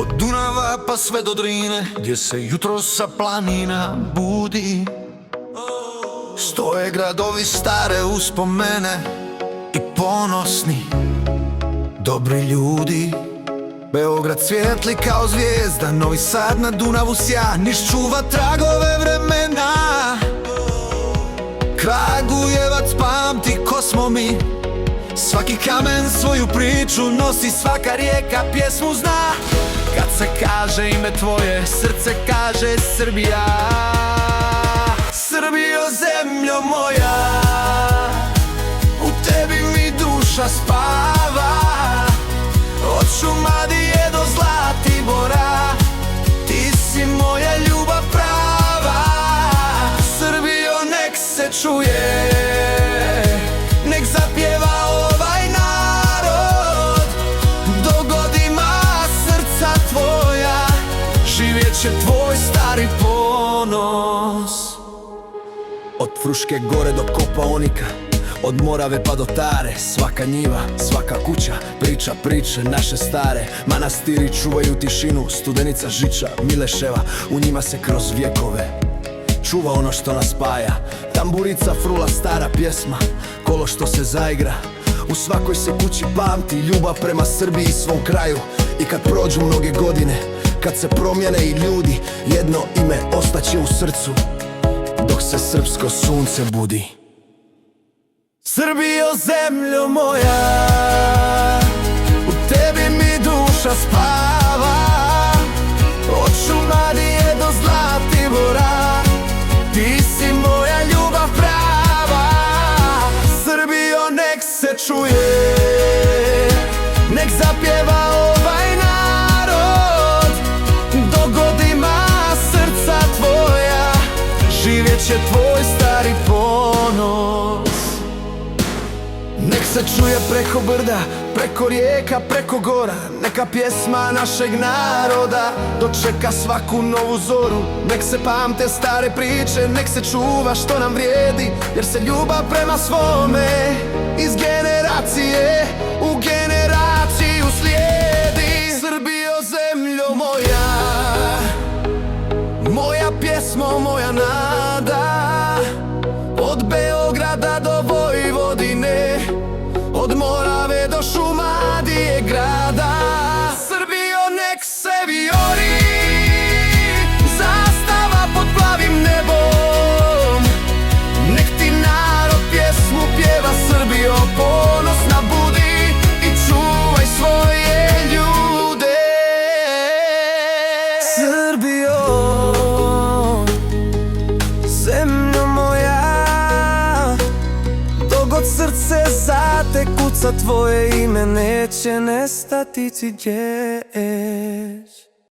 Od Dunava pa sve do Drine, gdje se jutro sa planina budi. Stoje gradovi stare uspomene i ponosni, dobri ljudi. Beograd svijetli kao zvijezda, Novi Sad na Dunavu sja, Niš čuva tragove vremena. Kragujevac pamti ko smo mi, svaki kamen svoju priču nosi, svaka rijeka pjesmu zna. Kad se kaže ime tvoje, srce kaže Srbija. Srbijo, zemljo moja, u tebi mi duša spava. Od Šumadije do Zlatibora, ti si moja ljubav prava. Srbijo, nek se čuje, nek zapjeva ovaj narod. Do godina srca tvoja, živjet će tvoj stari ponos. Od Fruške gore do Kopaonika, od Morave pa do Tare, svaka njiva, svaka kuća priča priče naše stare. Manastiri čuvaju tišinu, Studenica, Žiča, Mileševa, u njima se kroz vjekove čuva ono što nas spaja. Tamburica frula, stara pjesma, kolo što se zaigra. U svakoj se kući pamti ljubav prema Srbiji i svom kraju. I kad prođu mnoge godine, kad se promijene i ljudi, jedno ime ostaće u srcu dok se srpsko sunce budi. Srbijo, zemljo moja, u tebi mi duša spava. Od Šumadije do Zlatibora, ti si moja ljubav prava. Srbijo, nek se čuje, nek zapjeva ovaj narod. Do godina srca tvoja, živjet će tvoj stari ponos. Nek se čuje preko brda, preko rijeka, preko gora, neka pjesma našeg naroda dočeka svaku novu zoru. Nek se pamte stare priče, nek se čuva što nam vrijedi, jer se ljubav prema svome iz generacije u generaciju slijedi. Srbijo, zemljo moja, moja pjesmo, moja nada. Od Beograda do Vojvodine, od Morave do Šumadije grada. Srbijo, nek se vijori zastava pod plavim nebom. Nek ti narod pjesmu pjeva, Srbijo, ponosna budi i čuvaj svoje ljude. Srbijo, zemljo moja, dogod srce za te kuca, tvoje ime neće nestati ti gdješ.